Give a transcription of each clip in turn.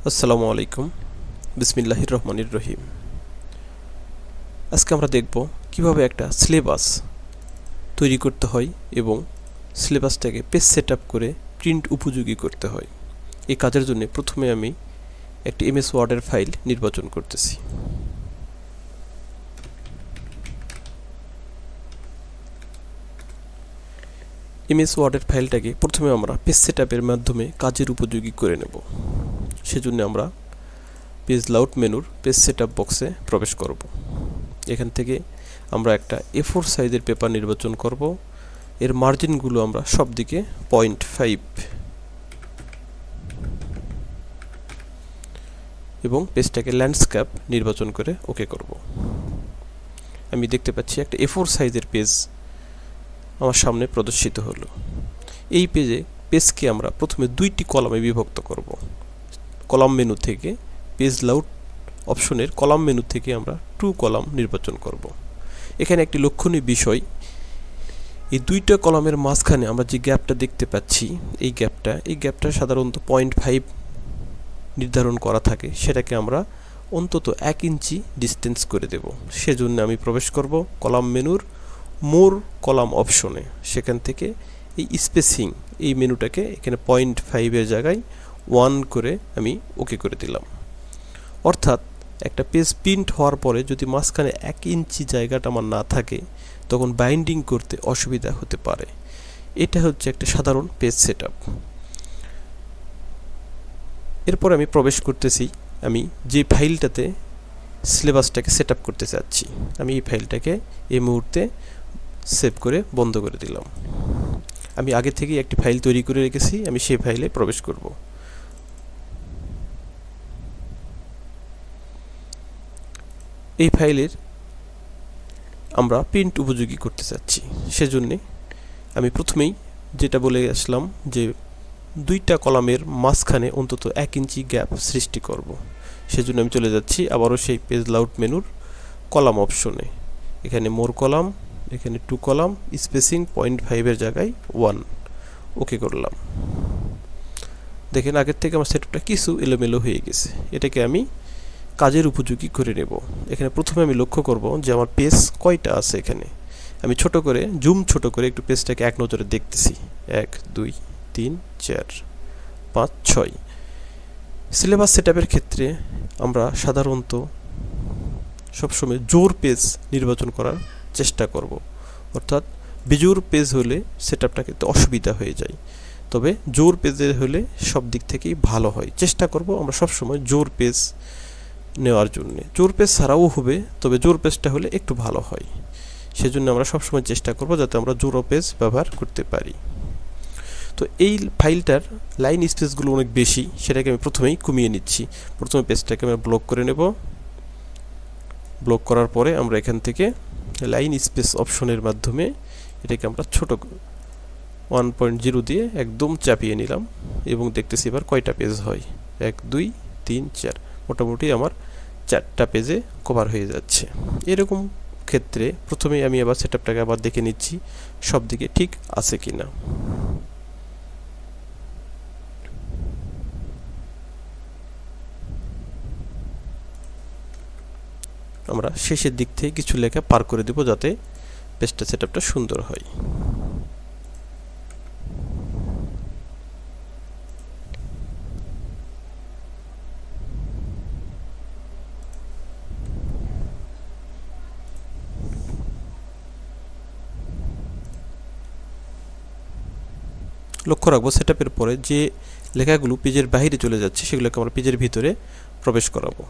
আসসালামু আলাইকুম। বিসমিল্লাহির রহমানির রহিম। আজকে আমরা দেখব কিভাবে একটা সিলেবাস তৈরি করতে হয় এবং সিলেবাসটাকে পেজ সেটআপ করে প্রিন্ট উপযোগী করতে হয়। এই কাজের জন্য প্রথমে আমি একটি এমএস ওয়ার্ডের ফাইল নির্বাচন করতেছি। এমএস ওয়ার্ডের ফাইলটাকে প্রথমে আমরা পেজ সেটআপের মাধ্যমে কাজের উপযোগী করে নেব। সেজন্য আমরা পেজ লেআউট মেনুর পেজ সেটআপ বক্সে প্রবেশ করব। এখান থেকে আমরা একটা A4 সাইজের পেপার নির্বাচন করব। এর মার্জিনগুলো আমরা সব দিকে 0.5 এবং পেজটাকে ল্যান্ডস্কেপ নির্বাচন করে ওকে করব। আমি দেখতে পাচ্ছি একটা A4 সাইজের পেজ আমার সামনে প্রদর্শিত হলো। এই পেজকে আমরা প্রথমে দুইটি কলামে বিভক্ত করব। কলাম মেনু থেকে পেজ লেআউট অপশনের কলাম মেনু থেকে আমরা 2 কলাম নির্বাচন করব। এখানে একটি লক্ষণীয় বিষয়, এই দুইটা কলামের মাঝখানে আমরা যে গ্যাপটা দেখতে পাচ্ছি, এই গ্যাপটা সাধারণত 0.5 নির্ধারণ করা থাকে। সেটাকে আমরা অন্তত 1 ইঞ্চি ডিস্টেন্স করে দেব। সেজন্য আমি প্রবেশ করব কলাম মেনুর মোর কলাম অপশনে। সেখান থেকে এই স্পেসিং এই মেনুটাকে এখানে 0.5 এর জায়গায় 1 করে আমি ওকে করে দিলাম। অর্থাৎ একটা পেজ প্রিন্ট হওয়ার পরে যদি মাঝখানে 1 ইঞ্চি জায়গাটা আমার না থাকে, তখন বাইন্ডিং করতে অসুবিধা হতে পারে। এটা হচ্ছে একটা সাধারণ পেজ সেটআপ। এরপর আমি প্রবেশ করতেছি আমি যে ফাইলটাতে সিলেবাসটাকে সেটআপ করতে চাচ্ছি। আমি এই ফাইলটাকে এই মুহূর্তে সেভ করে বন্ধ করে দিলাম। আমি আগে থেকেই একটি ফাইল তৈরি করে রেখেছি, আমি সেই ফাইলে প্রবেশ করব। এই ফাইলের আমরা প্রিন্ট উপযোগী করতে চাচ্ছি। সেজন্য আমি প্রথমেই যেটা বলে আসলাম যে দুইটা কলামের মাঝখানে অন্তত 1 ইঞ্চি গ্যাপ সৃষ্টি করব। সেজন্য আমি চলে যাচ্ছি আবারও সেই পেজ লেআউট মেনুর কলাম অপশনে। এখানে মোর কলাম, এখানে 2 কলাম, স্পেসিং 0.5 এর জায়গায় 1 ওকে করলাম। দেখেন আগের থেকে আমার সেটআপটা কিছু এলোমেলো হয়ে গেছে। এটাকে আমি কাজের উপযোগী করে নেব। এখানে প্রথমে আমি লক্ষ্য করব যে আমার পেজ কয়টা আছে। এখানে আমি ছোট করে একটু পেজটাকে এক নজরে দেখতেছি। 1 2 3 4 5 6। সিলেবাস সেটআপের ক্ষেত্রে আমরা সাধারণত সবসময় জোড় পেজ নির্বাচন করার চেষ্টা করব। অর্থাৎ বিজোড় পেজ হলে সেটআপটা কিন্তু অসুবিধা হয়ে যায়। তবে জোড় পেজের হলে সব দিক থেকেই ভালো হয়। চেষ্টা করব আমরা সবসময় জোড় পেজ নেওয়ার জন্য। জোড় পেজ ছাড়াও হবে, তবে জোড় পেজটা হলে একটু ভালো হয়। সেজন্য আমরা সবসময় চেষ্টা করব যাতে আমরা জোড় পেজ ব্যবহার করতে পারি। তো এই ফাইলটার লাইন স্পেসগুলো অনেক বেশি, সেটাকে আমি প্রথমেই কমিয়ে নিচ্ছি। প্রথমে পেজটাকে আমরা ব্লক করে নেব। ব্লক করার পরে আমরা এখান থেকে লাইন স্পেস অপশনের মাধ্যমে এটাকে আমরা ছোট 1.0 দিয়ে একদম চাপিয়ে নিলাম এবং দেখতেছি এবার কয়টা পেজ হয়। 1 2 3 4, মোটামুটি আমার 4টা পেজে কভার হয়ে যাচ্ছে। এরকম ক্ষেত্রে প্রথমেই আমি আবার সেটআপটাকে আবার দেখে নিচ্ছি সব দিকে ঠিক আছে কিনা। আমরা শেষের দিক থেকে কিছু লেখা পার করে দেব যাতে পেজটা সেটআপটা সুন্দর হয়। লক্ষ্য রাখবো সেটআপের পরে যে লেখাগুলো পেজের বাইরে চলে যাচ্ছে সেগুলোকে আমরা পেজের ভিতরে প্রবেশ করাবো।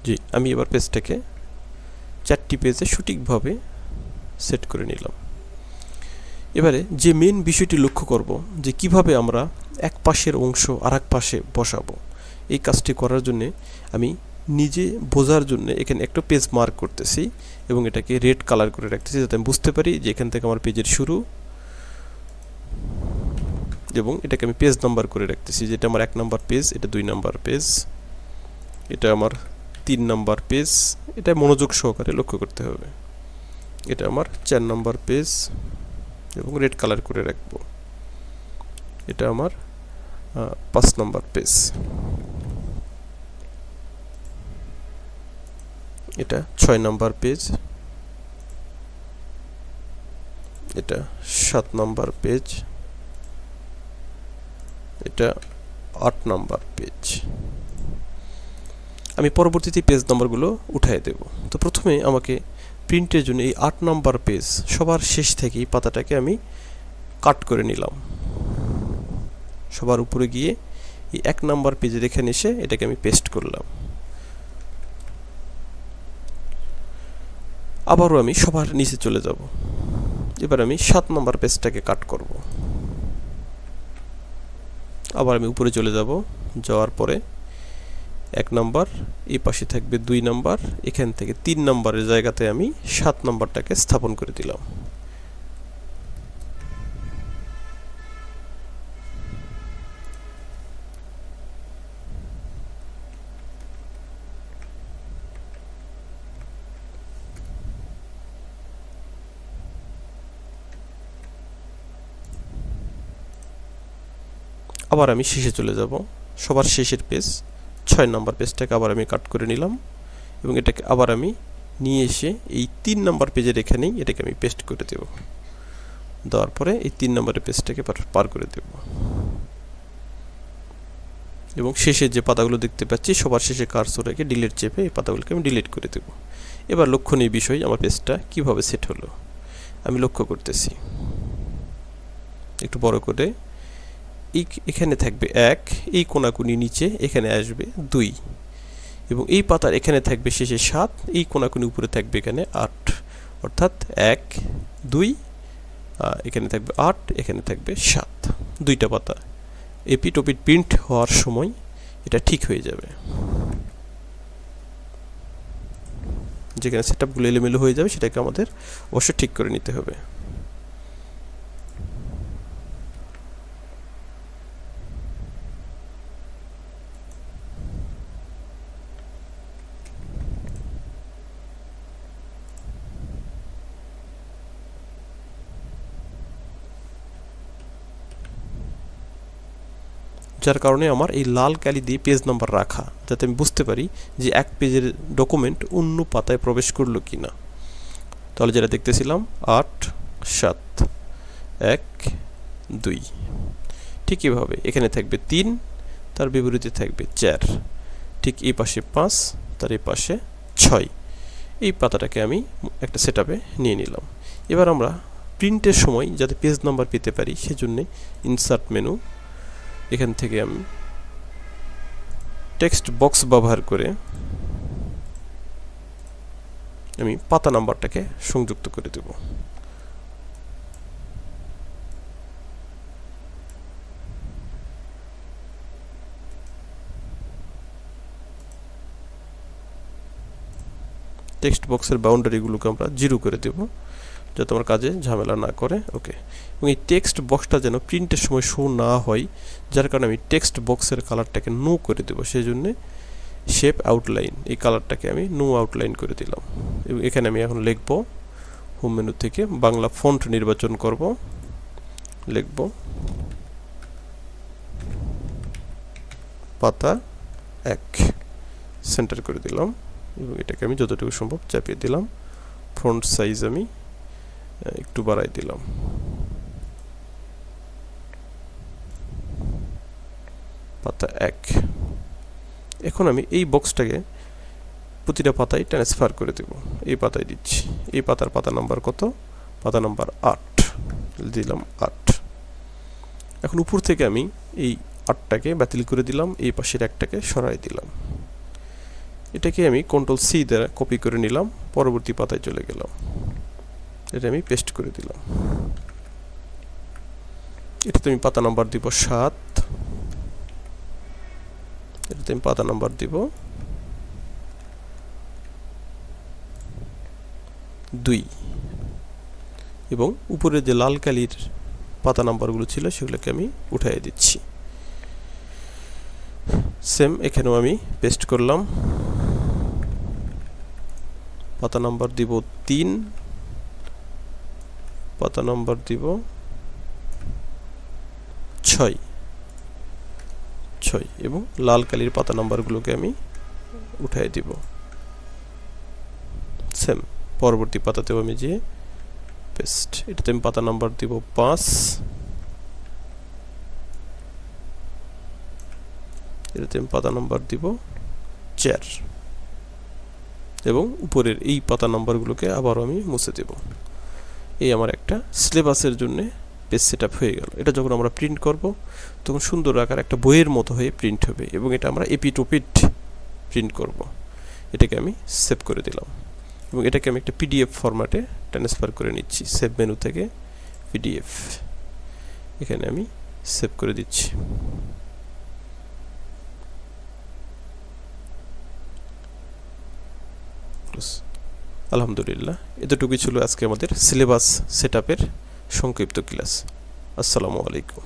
জি, আমি এবার পেজটাকে 4টি পেজে সঠিকভাবে সেট করে নিলাম। এবারে যে মেন বিষয়টি লক্ষ্য করব যে কিভাবে আমরা এক পাশের অংশ আরেক পাশে বসাবো। এই কাজটি করার জন্য আমি নিজে বোঝার জন্য এখানে একটা পেজ মার্ক করতেছি এবং এটাকে রেড কালার করে রাখতেছি, যাতে আমি বুঝতে পারি যে এখান থেকে আমার পেজের শুরু, এবং এটাকে আমি পেজ নাম্বার করে রাখতেছি, যেটা আমার 1 নাম্বার পেজ, এটা 2 নাম্বার পেজ, এটা আমার 3 নাম্বার পেজ। এটা মনোযোগ সহকারে লক্ষ্য করতে হবে। এটা আমার 4 নাম্বার পেজ এবং রেড কালার করে রাখবো। এটা আমার 5 নাম্বার পেজ। এটা 6 নাম্বার পেজ। এটা 7 নাম্বার পেজ। এটা 8 নাম্বার পেজ। আমি পরবর্তীতে পেজ নাম্বারগুলো উঠাই দেব। তো প্রথমে আমাকে প্রিন্টের জন্য এই 8 নাম্বার পেজ সবার শেষ থেকে এই পাতাটাকে আমি কাট করে নিলাম। সবার উপরে গিয়ে এই 1 নাম্বার পেজের এখানে এসে এটাকে আমি পেস্ট করলাম। আবারও আমি সবার নিচে চলে যাব। এবার আমি 7 নাম্বার পেজটাকে কাট করব। আবার আমি উপরে চলে যাব। যাওয়ার পরে 1 নাম্বার, এই পাশে থাকবে 2 নাম্বার, এখান থেকে 3 নাম্বারের জায়গাতে আমি 7 নাম্বারটাকে স্থাপন করে দিলাম। আবার আমি শেষে চলে যাব। সবার শেষের পেজ 6 নাম্বার পেজটাকে আবার আমি কাট করে নিলাম এবং এটাকে আবার আমি নিয়ে এসে এই 3 নাম্বার পেজের এখানেই এটাকে আমি পেস্ট করে দেব। দেওয়ার পরে এই 3 নাম্বারের পেজটাকে পার করে দেব এবং শেষে যে পাতাগুলো দেখতে পাচ্ছি সবার শেষে কার্সর রেখে ডিলিট চেপে এই পাতাগুলোকে আমি ডিলিট করে দেব। এবার লক্ষণীয় বিষয়, আমার পেজটা কিভাবে সেট হলো আমি লক্ষ্য করতেছি। একটু বড় করে, এখানে থাকবে 1, এই কোণাকুনি নিচে এখানে আসবে 2 এবং এই পাতার এখানে থাকবে শেষে 7, এই কোণাকুনি উপরে থাকবে এখানে 8, অর্থাৎ 1 2 এখানে থাকবে 8, এখানে থাকবে 7। দুইটা পাতা এপিট ওপিট প্রিন্ট হওয়ার সময় এটা ঠিক হয়ে যাবে। যেখানে সেটআপগুলো এলোমেলো হয়ে যাবে সেটাকে আমাদের অবশ্যই ঠিক করে নিতে হবে। যার কারণে আমার এই লাল কালি দিয়ে পেজ নাম্বার রাখা, যাতে আমি বুঝতে পারি যে এক পেজের ডকুমেন্ট অন্য পাতায় প্রবেশ করলো কিনা। তাহলে যেটা দেখতেছিলাম 8 7 1 2, ঠিক এভাবে এখানে থাকবে 3, তার বিপরীতে থাকবে 4, ঠিক এই পাশে 5, তার এই পাশে 6। এই পাতাটাকে আমি একটা সেটআপে নিয়ে নিলাম। এবার আমরা প্রিন্টের সময় যাতে পেজ নাম্বার পেতে পারি সেজন্য ইনসার্ট মেনু, এখান থেকে আমি টেক্সট বক্স ব্যবহার করে আমি পাতা নাম্বারটাকে সংযুক্ত করে দেব। টেক্সট বক্সের বাউন্ডারিগুলোকে আমরা 0 করে দেব, যাতে আমার কাজে ঝামেলা না করে। ওকে, এবং এই টেক্সট বক্সটা যেন প্রিন্টের সময় শো না হয়, যার কারণে আমি টেক্সট বক্সের কালারটাকে নো করে দেব। সেই জন্য শেপ আউটলাইন, এই কালারটাকে আমি নো আউটলাইন করে দিলাম। এবং এখানে আমি এখন লিখব, হোম মেনু থেকে বাংলা ফন্ট নির্বাচন করব, লিখব পাতা 1, সেন্টার করে দিলাম এবং এটাকে আমি যতটুকু সম্ভব চাপিয়ে দিলাম। ফন্ট সাইজ আমি একটু বাড়াই দিলাম। পাতা 1। এখন আমি এই বক্সটাকে প্রতিটা পাতায় ট্রান্সফার করে দেব। এই পাতায় দিচ্ছি, এই পাতার পাতা নাম্বার কত? পাতা নাম্বার 8, দিলাম 8। এখন উপর থেকে আমি এই 8টাকে বাতিল করে দিলাম, এই পাশের একটাকে সরাই দিলাম। এটাকে আমি কন্ট্রোল সি দ্বারা কপি করে নিলাম, পরবর্তী পাতায় চলে গেলাম, এটা আমি পেস্ট করে দিলাম। এটাতে আমি পাতা নাম্বার দিব 7, এটাতে আমি পাতা নাম্বার দিব 2 এবং উপরে যে লাল কালির পাতা নাম্বারগুলো ছিল সেগুলোকে আমি উঠিয়ে দিচ্ছি। সেম এখানেও আমি পেস্ট করলাম, পাতা নাম্বার দিব 3, পাতা নাম্বার দিব 6 এবং লাল কালির পাতা নাম্বারগুলোকে আমি উঠিয়ে দিব। সেম পরবর্তী পাতাতেও আমি যে পেস্ট, এটাতে আমি পাতা নাম্বার দিব 5, এটাতে আমি পাতা নাম্বার দিব 4 এবং উপরের এই পাতা নাম্বারগুলোকে আবারও আমি মুছে দেব। এই আমার একটা সিলেবাসের জন্য পেজ সেটআপ হয়ে গেল। এটা যখন আমরা প্রিন্ট করব তখন সুন্দর আকার একটা বইয়ের মতো হয়ে প্রিন্ট হবে এবং এটা আমরা এপিটোপিট প্রিন্ট করব। এটাকে আমি সেভ করে দিলাম এবং এটাকে আমি একটা পিডিএফ ফরম্যাটে ট্রান্সফার করে নিচ্ছি। সেভ মেনু থেকে পিডিএফ, এখানে আমি সেভ করে দিচ্ছি। আলহামদুলিল্লাহ, এতটুকুই ছিল আজকে আমাদের সিলেবাস সেটআপের সংক্ষিপ্ত ক্লাস। আসসালামু আলাইকুম।